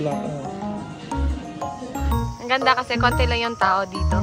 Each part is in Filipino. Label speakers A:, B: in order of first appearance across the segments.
A: Wala.
B: Ang ganda kasi konti lang yung tao dito.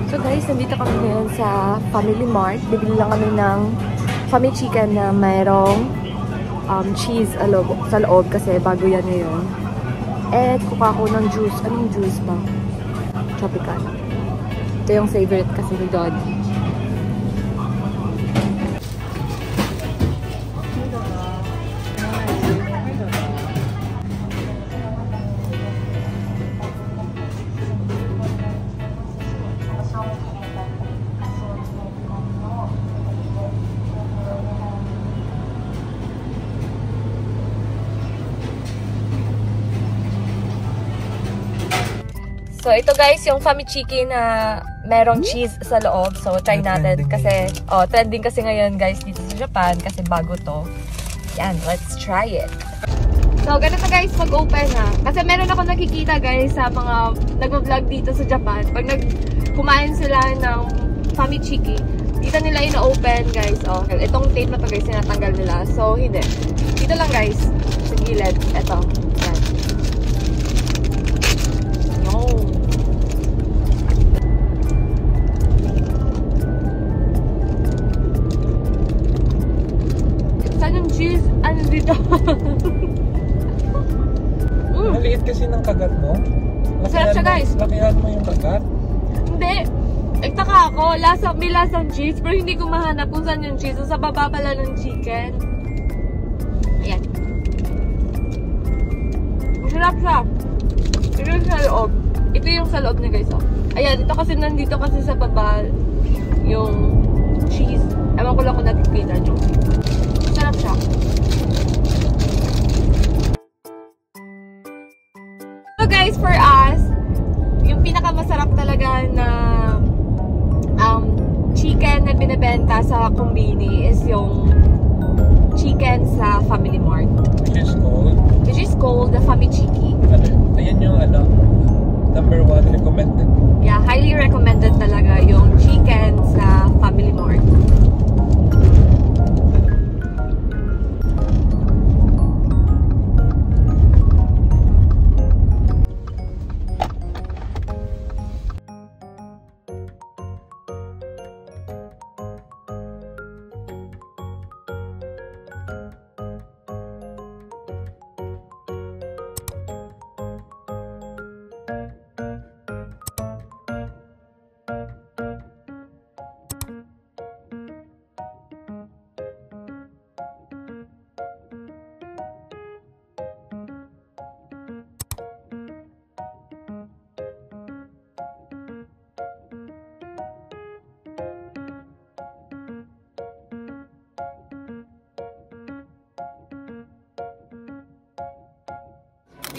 B: So guys, nandito kami ngayon sa Family Mart. Bibili lang kami ng Family Chicken na mayroong cheese sa loob kasi bago yan ngayon. Eh, kuha ko ng juice. Anong juice ba? Tropical. Ito yung favorite kasi ni Doddy. So, ito guys, yung Family Chicken na merong cheese sa loob. So, try natin kasi, trending kasi ngayon guys dito sa Japan kasi bago to. Yan, let's try it. So, ganito guys, mag-open na. Kasi meron ako nakikita guys sa mga nag-vlog dito sa Japan. Pag kumain sila ng Family Chicken, dito nila ina-open guys. Oh, itong tape na to guys, sinatanggal nila. So, hindi. Dito lang guys, sa gilid. Ito. Yan. Cheese, ano dito?
A: Maliit kasi ng kagat mo.
B: Masarap siya guys.
A: Lakihan mo yung kagat.
B: Hindi. Nagtaka ako. May lasang cheese. Pero hindi ko mahanap kung saan yung cheese. So, sa baba pala ng chicken. Ayan. Masarap siya. Ito yung sa loob. Ito yung sa loob niya guys. Oh. Ayan. Ito kasi nandito kasi sa baba yung cheese. Ewan ko lang kung nakikita nyo. Sarap siya. So guys, for us, yung pinakamasarap talaga na chicken na binibenta sa Konbini is yung chicken sa Family Mart. Which is called the Family Chicken.
A: Ayan yung number 1 recommended.
B: Yeah, highly recommended talaga yung chicken sa Family Mart.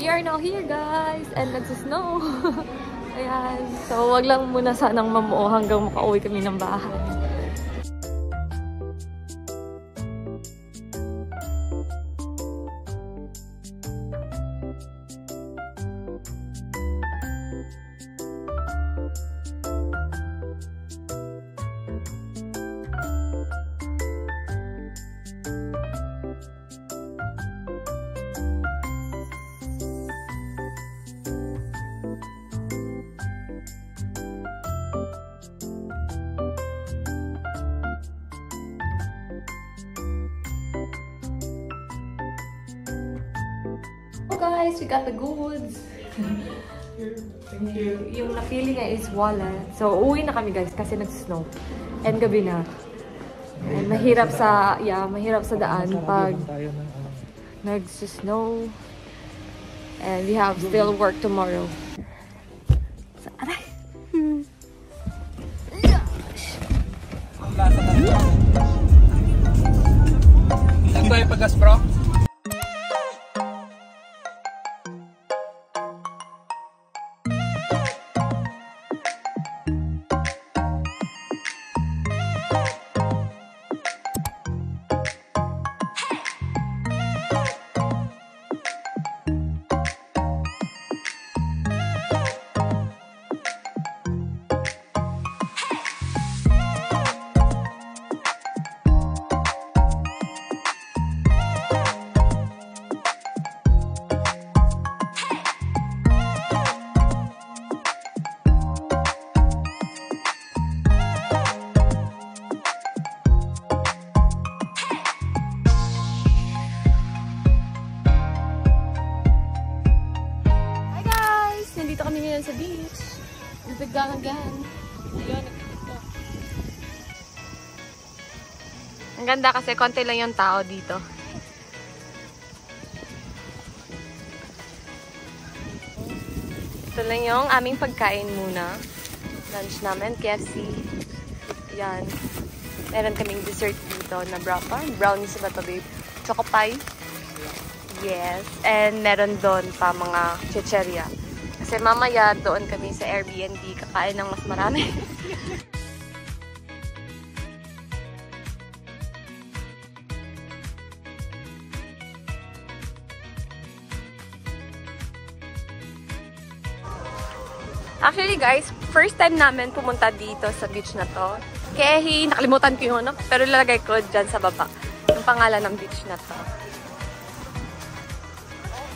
B: We are now here guys and nagsusnow. Ayan. So wag lang muna sanang mamuo hanggang makauwi kami ng bahay. Guys, we got the goods.
A: Thank you.
B: Yung napili niya is wallet. So, uwi na kami guys kasi nag-snow. And gabi na. And mahirap sa daan pag nag-snow. And we have still work tomorrow. So, aray!
A: Saan tayo pagas, bro?
B: Ang ganda kasi konti lang yung tao dito. Ito lang yung aming pagkain muna. Lunch namin, KFC. Yan. Meron kaming dessert dito na brownies ba ito, babe? Choco pie. Yes. And meron doon pa mga chicheria. Kasi mamaya doon kami sa Airbnb kakain ng mas marami. Actually guys, first time namin pumunta dito sa beach na to. Kehi, nakalimutan ko yung ano, pero lalagay ko dyan sa baba. Yung pangalan ng beach na to.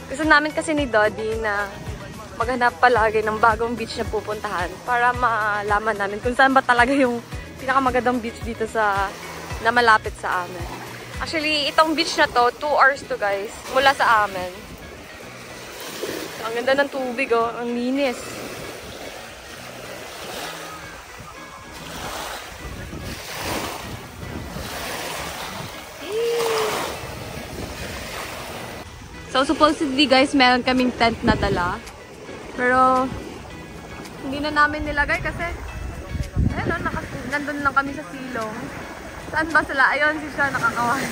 B: Gusto namin kasi ni Dodi na maghanap palagi ng bagong beach na pupuntahan para malaman namin kung saan ba talaga yung pinakamagandang beach dito na malapit sa amin. Actually, itong beach na to, 2 hours to guys, mula sa amin. So, ang ganda ng tubig oh, ang linis. So, supposedly guys, meron kaming tent na dala. Pero, hindi na namin nilagay kasi, ayun, nandun lang kami sa silong. Saan ba sila? Ayun, si siya nakakawan.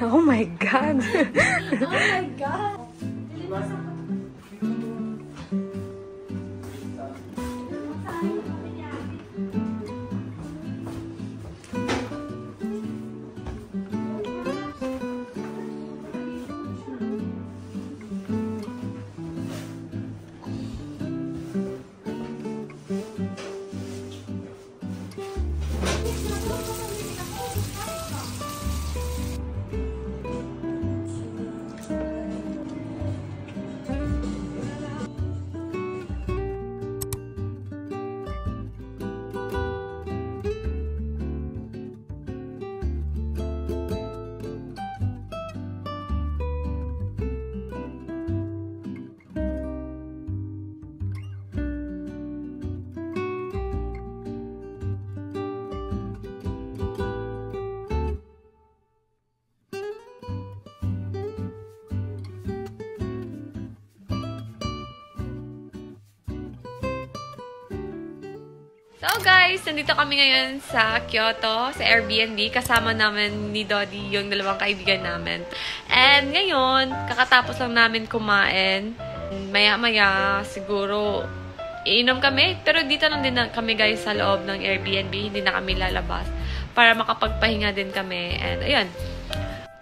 B: Oh my God!
C: Oh my God!
B: So guys, nandito kami ngayon sa Kyoto, sa Airbnb. Kasama namin ni Dodi yung dalawang kaibigan namin. And ngayon, kakatapos lang namin kumain. Maya-maya, siguro, iinom kami. Pero dito lang din kami guys sa loob ng Airbnb. Hindi na kami lalabas para makapagpahinga din kami. And ayun.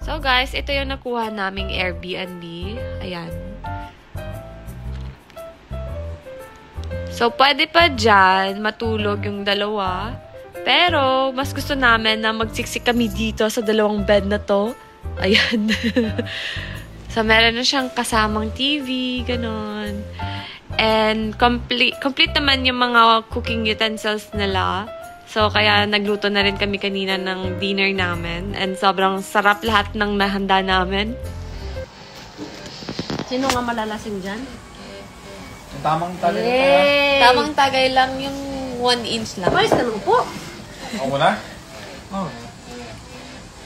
B: So guys, ito yung nakuha naming Airbnb. Ayan. So, pwede pa dyan matulog yung dalawa. Pero, mas gusto namin na magsiksik kami dito sa dalawang bed na to. Ayan. So, meron na siyang kasamang TV, ganon. And, complete naman yung mga cooking utensils nila. So, kaya nagluto na rin kami kanina ng dinner namin. And, sobrang sarap lahat ng nahanda namin.
C: Sino nga malalasing dyan?
A: Tamang tagay lang.
B: Tamang tagay lang yung 1 inch lang.
C: Ayos naman po.
A: Ako muna? Oh.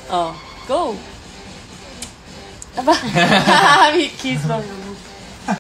B: Oh, go! Aba, may kiss mo.